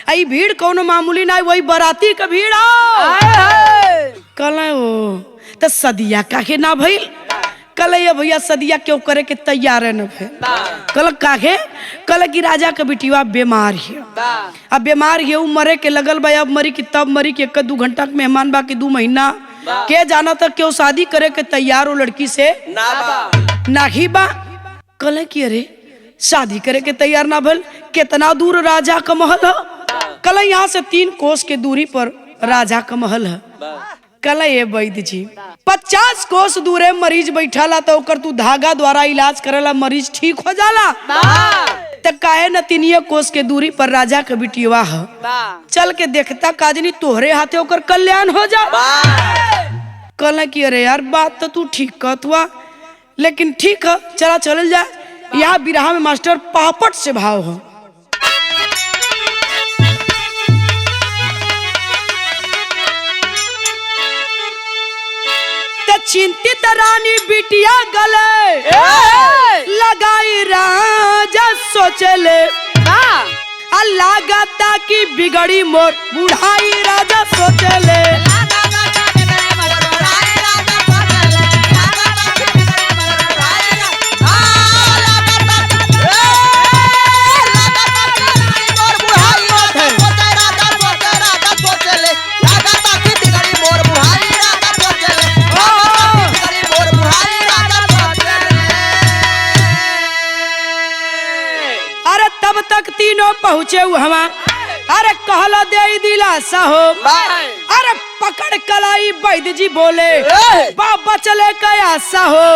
आई भीड़ कौनो मामूली ना, वही बराती का भीड़ कल तो सदिया काहे ना भइल। कल ये भैया सदिया क्यों करे के तैयार है न भइल। कल काहे, कल की राजा का बिटिया बीमार है, अब बीमार है, मरे के लगल बा, अब मरी की तब मरी के 1-2 घंटा के मेहमान बा कि 2 महीना के जाना तक क्यों शादी करे के तैयार हो लड़की से नाही बा। कल की अरे शादी करे के तैयार ना भइल, कितना दूर राजा का महल है। कल यहाँ से 3 कोस के दूरी पर राजा का महल है। कल ये वैद्य जी 50 कोस दूरे मरीज बैठाला तो ओकर तू धागा द्वारा इलाज करेला, मरीज ठीक हो जाला। तो काहे न 3 कोस के दूरी पर राजा के बिटिया है, चल के देखता काजनी तोहरे हाथे ओकर कल्याण हो जा। कल की अरे यार बात तो तू ठीक कहत हुआ, लेकिन ठीक है चला चल जा। यहाँ बिरहा में मास्टर पापट से भाव हो। चिंतित रानी बिटिया गले लगाई राजा सोचले, लागता की बिगड़ी मोर बुढ़ाई राजा सोचले। तब तक तीनों पहुँचे हवा, अरे कहला दे दिलासा हो, अरे पकड़ कलाई वैद्य जी बोले बाबा चले कैसा हो।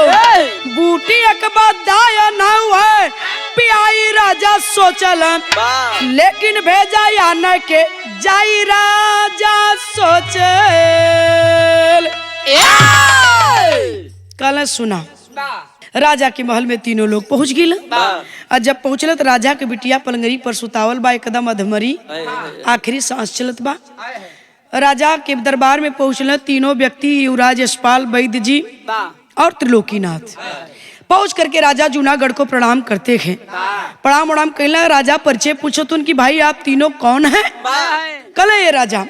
बूटी एक बात दाया ना हुआ पियाई राजा सोचलन, लेकिन भेजा या न के जाई राजा सोचल। कल सुना राजा के महल में तीनों लोग पहुंच गए। और जब पहुंचल तो राजा के बिटिया पलंगरी पर सुतावल बा, एकदम अधमरी, आखिरी सांस चलत बा। राजा के दरबार में पहुंचल तीनों व्यक्ति, युवराज यशपाल, वैद्य जी और त्रिलोकीनाथ। पहुंच करके राजा जूनागढ़ को प्रणाम करते हैं। प्रणाम उड़ाम कहला, राजा परिचय पूछत उनकी भाई आप तीनों कौन है। कल ये राजा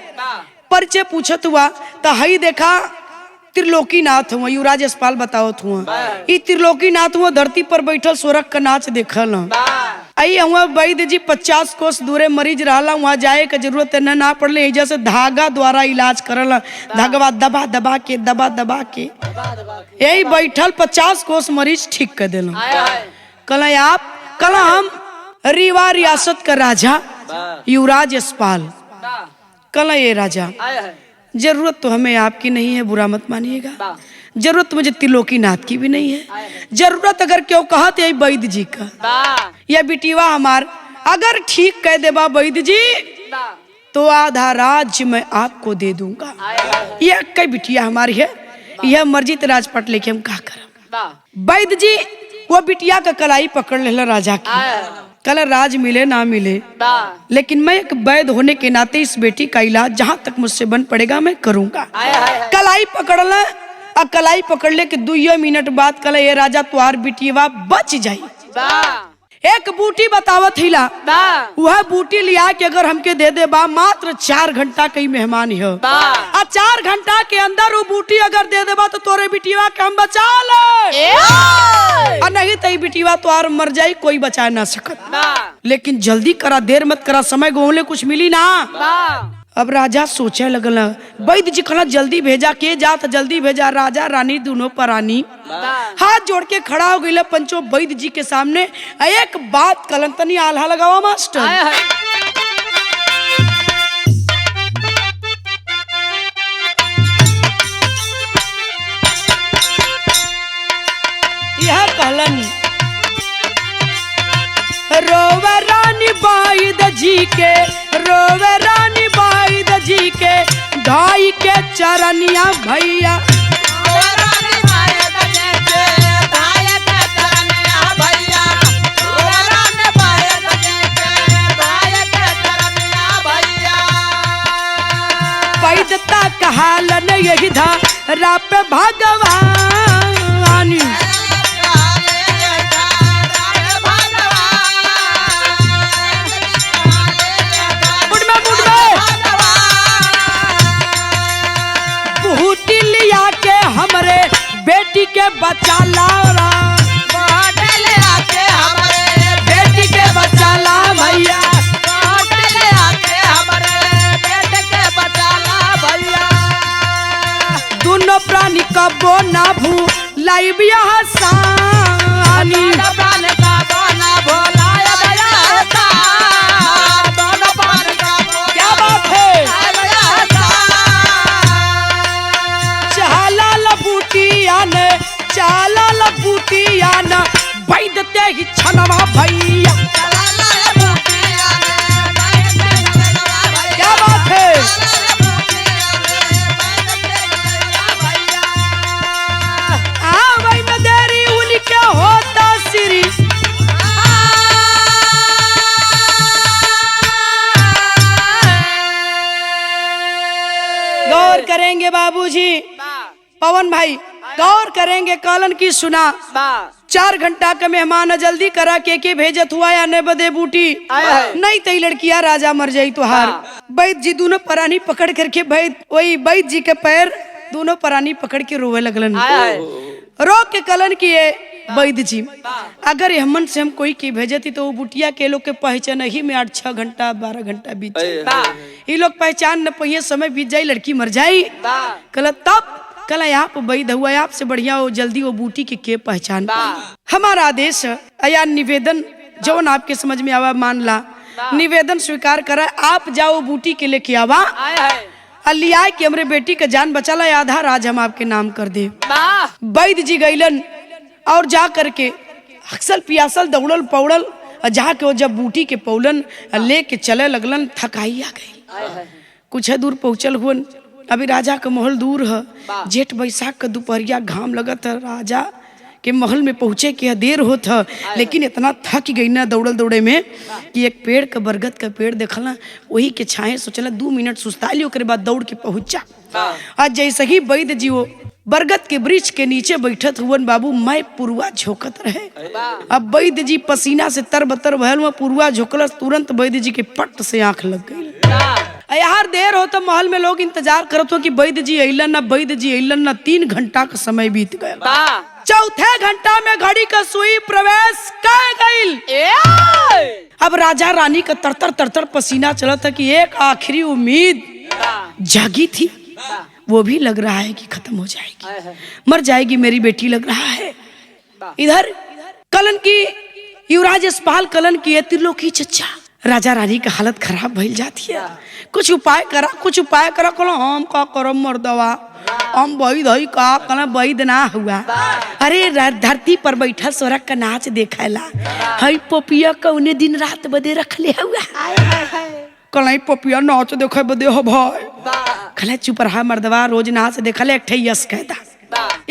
परिचय पूछत हुआ तो हई देखा त्रिलोकीनाथ हुआ, युवराज यशपाल बतावत हुआ, ई त्रिलोकीनाथ हुआ धरती पर बैठल सोरख का नाच देखल। आई हुआ वैद्य जी 50 कोस दूरे मरीज रहला, वहाँ जाए के जरूरत ना पड़ले, एजा से धागा द्वारा इलाज करल, धागवा दबा दबा के यही बैठल 50 कोस मरीज ठीक कर दिल। कल हम रीवा रियासत का राजा युवराज यशपाल, कल ये राजा जरूरत तो हमें आपकी नहीं है, बुरा मत मानिएगा, जरूरत तो मुझे त्रिलोकीनाथ की भी नहीं है। जरूरत अगर क्यों कहा तो यही वैद्य जी का, यह बिटिया हमार अगर ठीक कह देबा वैद्य जी तो आधा राज्य मैं आपको दे दूंगा। यह कई बिटिया हमारी है, यह मर्जी तो राजपट लेके हम क्या करम। वैद्य जी वो बिटिया का कलाई पकड़ ले राजा की, कल राज मिले ना मिले, लेकिन मैं एक वैद्य होने के नाते इस बेटी का इलाज जहाँ तक मुझसे बन पड़ेगा मैं करूंगा। कलाई पकड़ना, और कलाई पकड़ ले के 2 मिनट बाद कल ये राजा तुहार बिटिया बच जाई। एक बूटी बतावत हिला, वह बूटी लिया के अगर हमके दे दे बा मात्र 4 घंटा कई मेहमान हो, और 4 घंटा के अंदर वो बूटी अगर दे दे बा तो तोरे बिटिया के हम बचा ले, और नहीं तो बिटिया तो आर मर जाई, कोई बचा ना सकत। लेकिन जल्दी करा, देर मत करा, समय गोले कुछ मिली ना। अब राजा सोचे लगल, वैद्य जी कहला जल्दी भेजा, के जा तो जल्दी भेजा। राजा रानी दोनों परानी हाथ जोड़ के खड़ा हो गई पंचो वैद्य जी के सामने। एक बात कलन, तनी आल्हा लगावा मास्टर। यह कहलन, रोवे रानी वैद्य जी के, रोवे रानी वैद्य जी के, ढाई के चरनिया भैया। वैद्यता कहालन यही धारा पे भगवान, लिया के हमरे बेटी के बचा ला, बेटी के बचा ला भैया, दोनों प्राणी कबो ना भूलाई हसानी, क्या बात है। चाला लबूटिया न वैद्य ही छनवा भैया, क्या बात है। वही में देरी उली के होता सिरी, गौर करेंगे बाबूजी, पवन भाई गौर करेंगे। कलन की सुना, 4 घंटा का मेहमान जल्दी करा के भेजत हुआ या ने बदे बूटी, नहीं तो लड़किया राजा मर जाई तुहार। वैद्य जी दोनों परानी पकड़ करके वही वैद्य जी के पैर दोनों परानी पकड़ के रोवे लगलन। रो के कलन किए, वैद्य जी अगर हमन से हम कोई की भेजती तो वो बुटिया के लोग के पहचान ही में 8-6 घंटा 12 घंटा बीत जाए, लोग पहचान न पाइए, समय बीत जाये, लड़की मर जाये। कल तब कल आप वैद्य हुआ, आपसे बढ़िया हो जल्दी वो बूटी के पहचान। हमारा आदेश या निवेदन जौन आपके समझ में आवा मान ला, निवेदन स्वीकार करा, आप जाओ बूटी के लेके आवा, लिया कि हमरे बेटी का जान बचा ला, आधा राज हम आपके नाम कर दे। वैद्य जी गईलन और जा करके अक्सर पियासल दौड़ल पौड़ल, जाके वो जब बूटी के पौलन लेके चले लगलन, थकाई आ गई। कुछ दूर पहुंचल हुन, अभी राजा का महल दूर है, जेठ बैसाख का दोपहरिया घाम लगत है, राजा के महल में पहुंचे के देर होत है, लेकिन इतना थक गई ना दौड़ल दौड़े में कि एक पेड़ का बरगद का पेड़ देखला, वही के छाए सोचला 2 मिनट सुस्ता लियो, के बाद दौड़ के पहुंचा। आज जैसे ही वैद्य जी वो बरगद के वृक्ष के नीचे बैठत हुवन बाबू, मैं पुरवा झोंकत रहे। अब वैद्य जी पसीना से तरबतर भयल हुआ, पुरवा झोंकलस, तुरंत वैद्य जी के पट से आंख लग गई। यार देर हो तो महल में लोग इंतजार करत हो कि वैद्य जी अइलन ना, वैद्य जी अइलन ना। 3 घंटा का समय बीत गया। चौथे घंटा में घड़ी का सुई प्रवेश कर गई। अब राजा रानी का तरतर तरतर पसीना चला था कि एक आखिरी उम्मीद जागी थी, वो भी लग रहा है कि खत्म हो जाएगी, मर जाएगी मेरी बेटी, लग रहा है। इधर कलन की युवराज यशपाल कलन की त्रिलोकी चचा, राजा रानी का हालत खराब भइल जाती है। कुछ उपाय करा, कुछ उपाय करा। कहलो हम का करम मर्दवा, हम वैद हई का, कहला वैद ना हुआ। अरे धरती पर बैठा सोरक का नाच देखेला, हई पपिया कौने दिन रात बदे रख ले हुआ। कहला पपिया नाच देखे बदे हो भाई। कहला चुप रहा मर्दवा, रोज नाच देखले एक यस कहदा,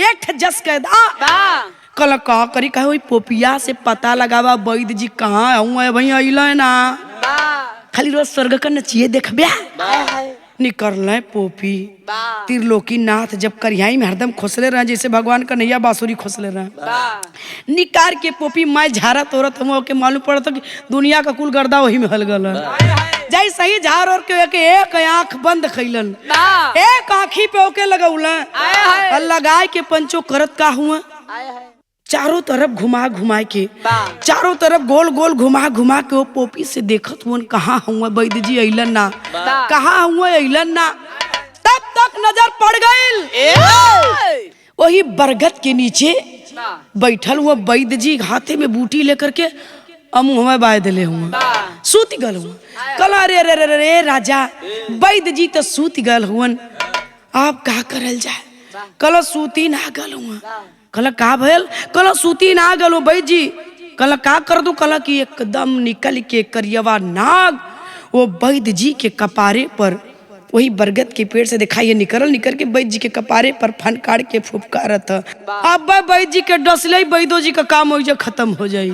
एक जस कहदा। कल का करी, कहे वही पोपिया से पता लगावा वैद्य जी कहाँ हूँ भाई, अइल ना। खाली रोज स्वर्ग का नचिए देखबे, निकल पोपी त्रिलोकी नाथ जब करियाई में हरदम खोसले रहे जैसे भगवान का नैया बांसुरी खोसले रहे। निकार के पोपी माय झारा तोरत हम के मालूम पड़ता कि दुनिया का कुल गर्दा वही में हल गल जैसे सही झार और के एक आंख बंद खैलन एक आंखी पे ओके लगौला लगाए के पंचो करत का हुआ चारों तरफ घुमा घुमा के चारों तरफ गोल गोल घुमा घुमा के वो पोपी से देखत हुआ कहाँ हुआ वैद्य जी अइलन ना कहाँ हुआ अइलन ना। तब तक नजर पड़ गई वही बरगद के नीचे बैठल हुआ वैद्य जी हाथे में बूटी लेकर के अमुह बाय दिले हुआ सूती गल हुआ कला रे रे रे रे राजा वैद्य जी तो सूती गल हुआ आप का करल जाए कल सूती ना गल हुआ कल का भयल कल सूती ना गलो भाई जी कल का कर दू कल की एकदम निकल के करियवा नाग वो वैद्य जी के कपारे पर वही बरगद के पेड़ से दिखाई निकल के वैद्य जी के कपारे पर फन काट के फुफकार था। अब वैद्य जी के डसले वैद्यो जी का काम हो जाए खत्म हो जाये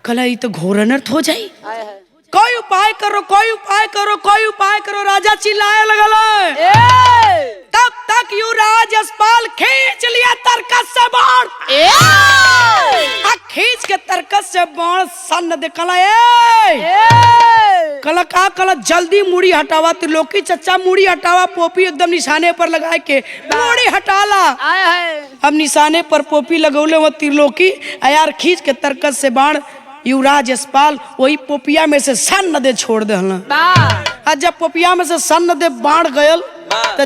कल ये तो घोर अनर्थ हो जाये कोई उपाय करो कोई उपाय करो कोई उपाय करो राजा चिल्लाए लगल तब तक युवराज यशपाल खींच लिया तरकस से बाण खींच के तरकस से बाण सन दे कला का कला जल्दी मुड़ी हटावा त्रिलोकी चच्चा मुड़ी हटावा पोपी एकदम निशाने पर लगाए के मुड़ी हटाला अब निशाने पर पोपी लगौले वो त्रिलोकी यार खींच के तरकस से बाण युवराज यशपाल वही पोपिया में से सन नदे छोड़ दे जब पोपिया में से सन नदे बाढ़ गयल तो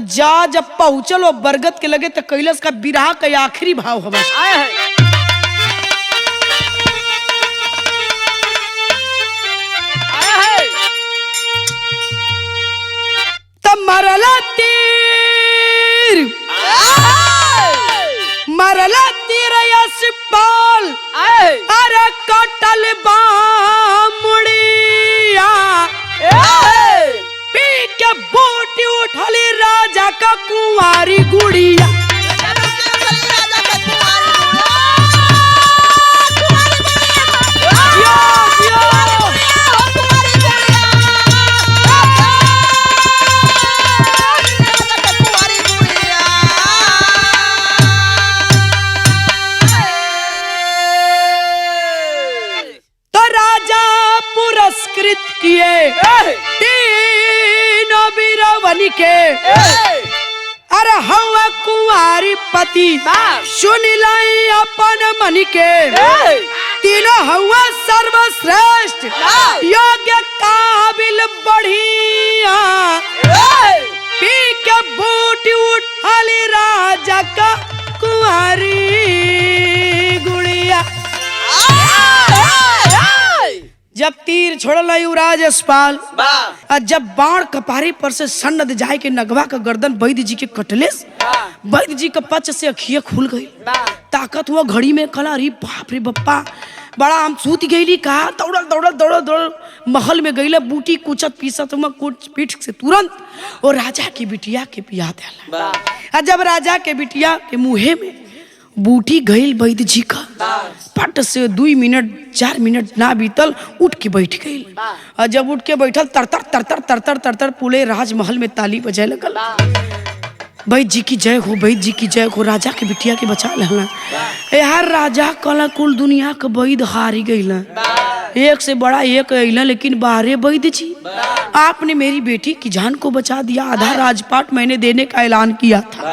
जब पहुंचल वो बरगद के लगे तो कैलाश का बिरहा का आखिरी भाव हवा तब मरला तीर यशपाल अरे कटल बामुड़िया पी के बूटी उठली राजा का कुंवारी गुड़िया पुरस्कृत किए तीनों बीरवन के अरे हवा कुंवारी पति सुन लाई अपन मन के तीनों हवा सर्वश्रेष्ठ योग्य काबिल बढ़िया पी के बूटी उठाली राजा का कुंवारी गुड़िया जब तीर छोड़ल युवराज यशपाल और जब बाण कपारे पर से सन्न जाए के नगवा का गर्दन वैद्य जी के कटले वैद्य जी का पच से अखिया खुल गई ताकत हुआ घड़ी में कला अरे बाप रे बप्पा बड़ा हम सूत गईली कहा दौड़ल दौड़ल दौड़ल दौड़ल महल में गईला बूटी कुचत पीसत कुछ पीठ से तुरंत और राजा की बिटिया के पिया दिला जब राजा के बिटिया के मुँहे में बूटी गईल वैद्य जी का पट से 2 मिनट 4 मिनट ना बीतल उठ के बैठ गई और जब उठ के बैठल तरतर तरतर तरतर तरतर पूरे राजमहल में ताली बजाए लगल वैद्य जी की जय हो वैद्य जी की जय हो राजा के बिटिया के बचा लेना यार राजा कला कुल दुनिया का वैद्य हारी गई एक से बड़ा एक अला लेकिन बाहरे वैद्य जी आपने मेरी बेटी की जान को बचा दिया आधा राजपाट मैंने देने का ऐलान किया था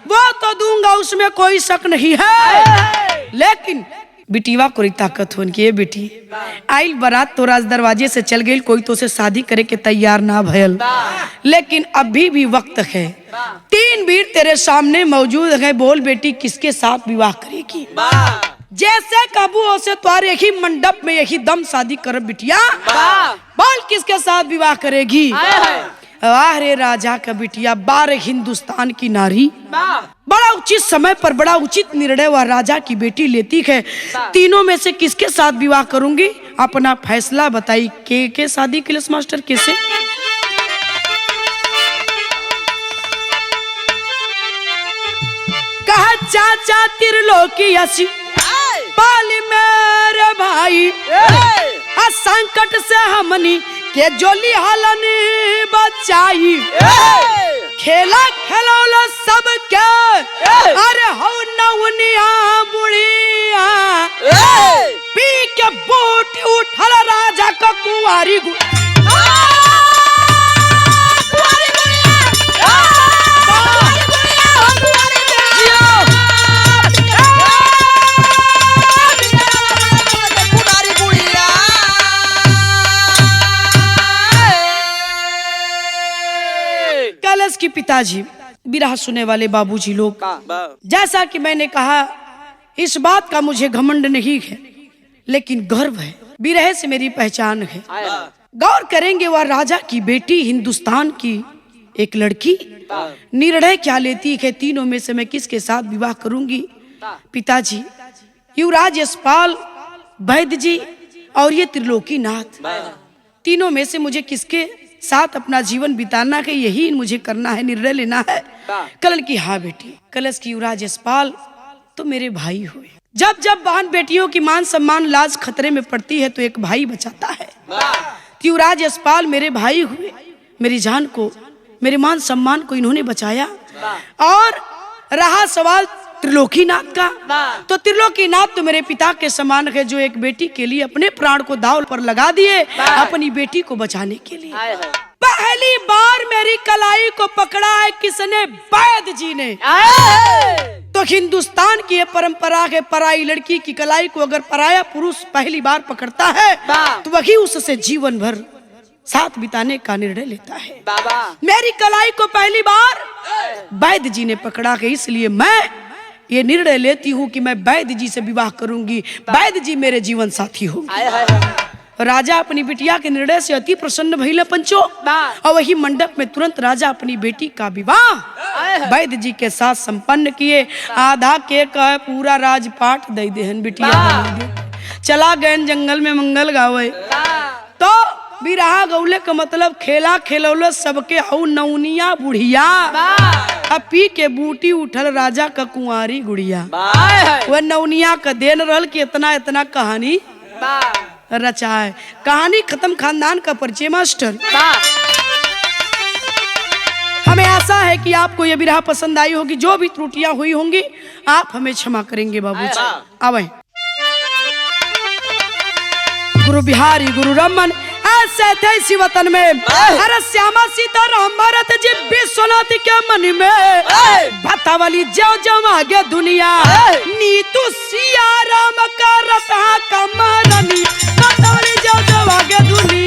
वो तो दूंगा उसमें कोई शक नहीं है लेकिन बिटिवा को ताकत हो उनकी बेटी आइल बारात तो राज दरवाजे से चल गई कोई तो से शादी करे के तैयार ना भयल लेकिन अभी भी वक्त है 3 वीर तेरे सामने मौजूद है बोल बेटी किसके साथ विवाह करेगी जैसे काबू हो से तुम्हारे ही मंडप में यही दम शादी कर बिटिया बोल किसके साथ विवाह करेगी वाह रे राजा का बिटिया 12 हिंदुस्तान की नारी बड़ा उचित समय पर बड़ा उचित निर्णय वह राजा की बेटी लेती है तीनों में से किसके साथ विवाह करूंगी अपना फैसला बताई के शादी के लिए मास्टर कैसे कहा चाचा त्रिलोकी यसी पाली मेरे भाई संकट से हमनी के जोली हलन बचाई खेला खेलौला सब के अरे हो नौनिया बुढ़िया पी के बूट उठल राजा का कुंवारी कलश की पिताजी बिरहा सुने वाले बाबूजी लोग जैसा कि मैंने कहा इस बात का मुझे घमंड नहीं है लेकिन गर्व है। बिरहे से मेरी पहचान है। गौर करेंगे वह राजा की बेटी हिंदुस्तान की एक लड़की निर्णय क्या लेती है तीनों में से मैं किसके साथ विवाह करूंगी। पिताजी युवराज यशपाल वैद्य जी और ये त्रिलोकीनाथ तीनों में से मुझे किसके साथ अपना जीवन बिताना है यही मुझे करना है निर्णय लेना है। कलन की हाँ बेटी कलश की युवराज यशपाल तो मेरे भाई हुए। जब जब बहन बेटियों की मान सम्मान लाज खतरे में पड़ती है तो एक भाई बचाता है। युवराज यशपाल मेरे भाई हुए। मेरी जान को मेरे मान सम्मान को इन्होंने बचाया। और रहा सवाल त्रिलोकीनाथ का तो त्रिलोकीनाथ तो मेरे पिता के समान है जो एक बेटी के लिए अपने प्राण को दांव पर लगा दिए अपनी बेटी को बचाने के लिए। पहली बार मेरी कलाई को पकड़ा है किसने वैद्य जी ने। तो हिंदुस्तान की ये परंपरा है पराई लड़की की कलाई को अगर पराया पुरुष पहली बार पकड़ता है तो वही उससे जीवन भर साथ बिताने का निर्णय लेता है। मेरी कलाई को पहली बार वैद्य जी ने पकड़ा है इसलिए मैं ये निर्णय लेती हूँ कि मैं वैद्य जी से विवाह करूंगी। वैद्य जी मेरे जीवन साथी होंगे। राजा अपनी बिटिया के निर्णय से अति प्रसन्न भइले पंचो और वही मंडप में तुरंत राजा अपनी बेटी का विवाह वैद्य जी के साथ संपन्न किए। आधा के कह पूरा राजपाट दे देहन बिटिया चला गए जंगल में मंगल गावे। तो बिरहा गौले का मतलब खेला खेलौले सबके हऊ नौनिया बुढ़िया अब पी के बूटी उठल राजा का कुंवारी गुड़िया। वह नौनिया का देन रहल कि इतना इतना कहानी रचाए। कहानी खत्म खानदान का परिचय मास्टर। हमें आशा है कि आपको यह बिरहा पसंद आई होगी। जो भी त्रुटियां हुई होंगी आप हमें क्षमा करेंगे बाबूजी। आवे गुरु बिहारी गुरु रमन ऐसे थे इसी वतन में अरे श्यामा सीता राम भरत जी विश्वनाथ के मन में भतावली जो जो आगे दुनिया नीतू सिया राम का रता कमरनी भतावली जो जो आगे दुनिया।